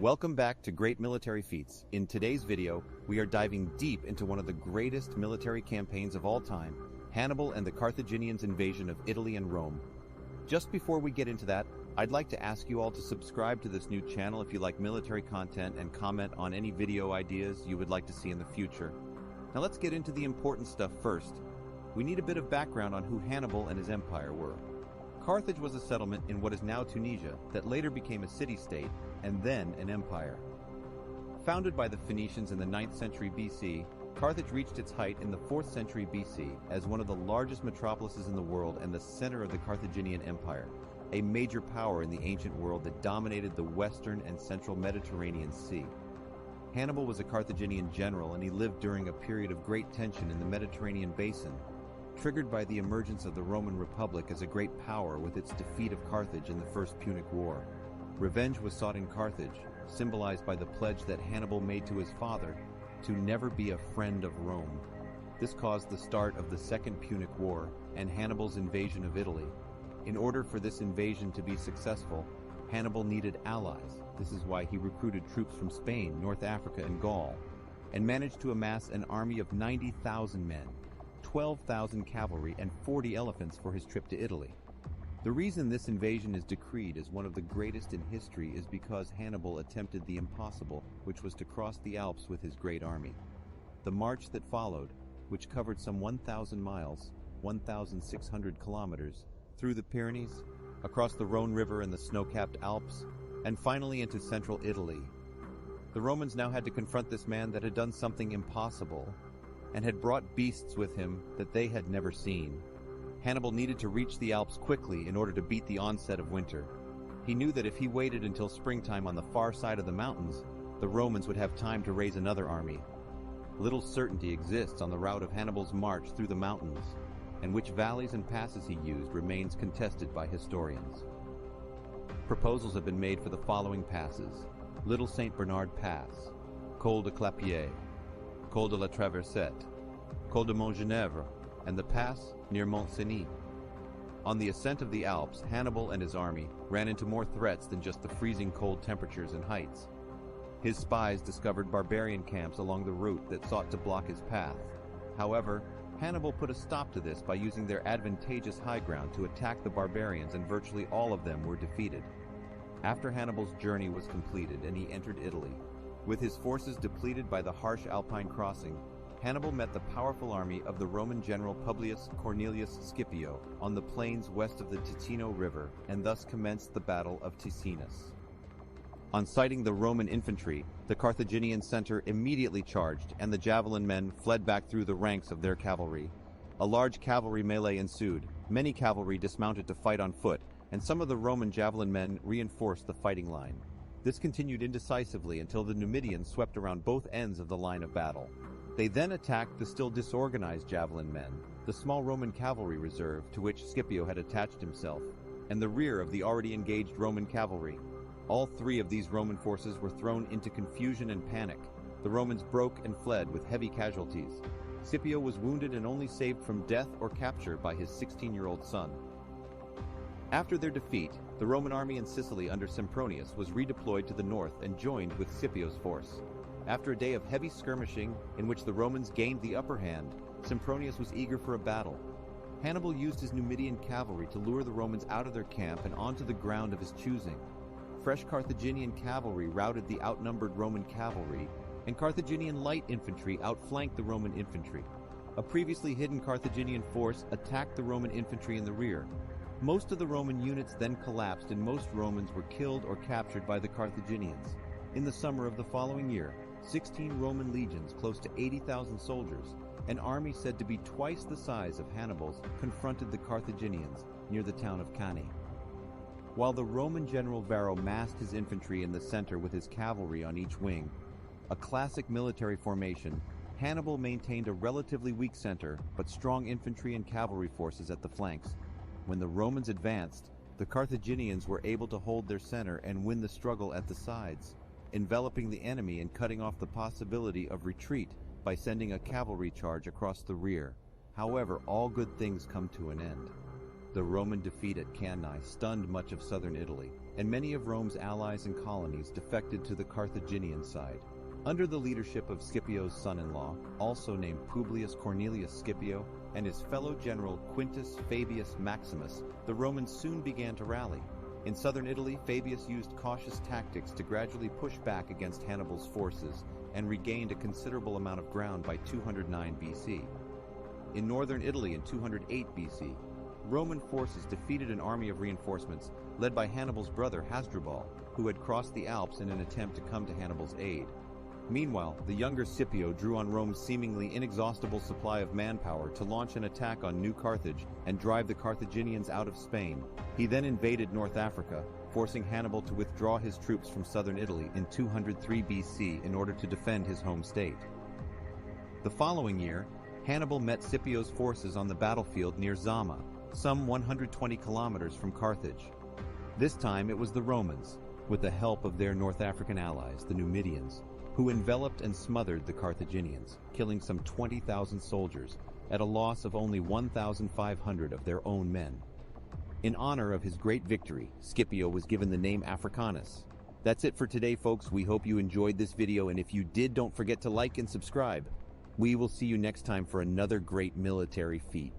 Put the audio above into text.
Welcome back to Great Military Feats. In today's video, we are diving deep into one of the greatest military campaigns of all time, Hannibal and the Carthaginians' invasion of Italy and Rome. Just before we get into that, I'd like to ask you all to subscribe to this new channel if you like military content and comment on any video ideas you would like to see in the future. Now let's get into the important stuff first. We need a bit of background on who Hannibal and his empire were. Carthage was a settlement in what is now Tunisia that later became a city-state and then an empire. Founded by the Phoenicians in the 9th century BC, Carthage reached its height in the 4th century BC as one of the largest metropolises in the world and the center of the Carthaginian Empire, a major power in the ancient world that dominated the western and central Mediterranean Sea. Hannibal was a Carthaginian general, and he lived during a period of great tension in the Mediterranean basin, triggered by the emergence of the Roman Republic as a great power with its defeat of Carthage in the First Punic War. Revenge was sought in Carthage, symbolized by the pledge that Hannibal made to his father to never be a friend of Rome. This caused the start of the Second Punic War and Hannibal's invasion of Italy. In order for this invasion to be successful, Hannibal needed allies. This is why he recruited troops from Spain, North Africa, and Gaul, and managed to amass an army of 90,000 men, 12,000 cavalry, and 40 elephants for his trip to Italy. The reason this invasion is decreed as one of the greatest in history is because Hannibal attempted the impossible, which was to cross the Alps with his great army. The march that followed, which covered some 1,000 miles, 1,600 kilometers, through the Pyrenees, across the Rhone River and the snow-capped Alps, and finally into central Italy. The Romans now had to confront this man that had done something impossible, and had brought beasts with him that they had never seen. Hannibal needed to reach the Alps quickly in order to beat the onset of winter. He knew that if he waited until springtime on the far side of the mountains, the Romans would have time to raise another army. Little certainty exists on the route of Hannibal's march through the mountains, and which valleys and passes he used remains contested by historians. Proposals have been made for the following passes: Little St. Bernard Pass, Col de Clapier, Col de la Traversette, Col de Montgenèvre, and the pass near Mont-Cenis. On the ascent of the Alps, Hannibal and his army ran into more threats than just the freezing cold temperatures and heights. His spies discovered barbarian camps along the route that sought to block his path. However, Hannibal put a stop to this by using their advantageous high ground to attack the barbarians, and virtually all of them were defeated. After Hannibal's journey was completed and he entered Italy, with his forces depleted by the harsh Alpine crossing, Hannibal met the powerful army of the Roman general Publius Cornelius Scipio on the plains west of the Ticino River, and thus commenced the Battle of Ticinus. On sighting the Roman infantry, the Carthaginian center immediately charged, and the javelin men fled back through the ranks of their cavalry. A large cavalry melee ensued. Many cavalry dismounted to fight on foot, and some of the Roman javelin men reinforced the fighting line. This continued indecisively until the Numidians swept around both ends of the line of battle. They then attacked the still disorganized javelin men, the small Roman cavalry reserve to which Scipio had attached himself, and the rear of the already engaged Roman cavalry. All three of these Roman forces were thrown into confusion and panic. The Romans broke and fled with heavy casualties. Scipio was wounded and only saved from death or capture by his 16-year-old son. After their defeat, the Roman army in Sicily under Sempronius was redeployed to the north and joined with Scipio's force. After a day of heavy skirmishing in which the Romans gained the upper hand, Sempronius was eager for a battle. Hannibal used his Numidian cavalry to lure the Romans out of their camp and onto the ground of his choosing. Fresh Carthaginian cavalry routed the outnumbered Roman cavalry, and Carthaginian light infantry outflanked the Roman infantry. A previously hidden Carthaginian force attacked the Roman infantry in the rear. Most of the Roman units then collapsed, and most Romans were killed or captured by the Carthaginians. In the summer of the following year, 16 Roman legions, close to 80,000 soldiers, an army said to be twice the size of Hannibal's, confronted the Carthaginians near the town of Cannae. While the Roman general Varro massed his infantry in the center with his cavalry on each wing, a classic military formation, Hannibal maintained a relatively weak center but strong infantry and cavalry forces at the flanks. When the Romans advanced, the Carthaginians were able to hold their center and win the struggle at the sides, enveloping the enemy and cutting off the possibility of retreat by sending a cavalry charge across the rear. However, all good things come to an end. The Roman defeat at Cannae stunned much of southern Italy, and many of Rome's allies and colonies defected to the Carthaginian side. Under the leadership of Scipio's son-in-law, also named Publius Cornelius Scipio, and his fellow general Quintus Fabius Maximus, the Romans soon began to rally. In southern Italy, Fabius used cautious tactics to gradually push back against Hannibal's forces and regained a considerable amount of ground by 209 BC. In northern Italy in 208 BC, Roman forces defeated an army of reinforcements led by Hannibal's brother Hasdrubal, who had crossed the Alps in an attempt to come to Hannibal's aid. Meanwhile, the younger Scipio drew on Rome's seemingly inexhaustible supply of manpower to launch an attack on New Carthage and drive the Carthaginians out of Spain. He then invaded North Africa, forcing Hannibal to withdraw his troops from southern Italy in 203 BC in order to defend his home state. The following year, Hannibal met Scipio's forces on the battlefield near Zama, some 120 kilometers from Carthage. This time it was the Romans, with the help of their North African allies, the Numidians, who enveloped and smothered the Carthaginians, killing some 20,000 soldiers at a loss of only 1,500 of their own men. In honor of his great victory, Scipio was given the name Africanus. That's it for today, folks. We hope you enjoyed this video, and if you did, don't forget to like and subscribe. We will see you next time for another great military feat.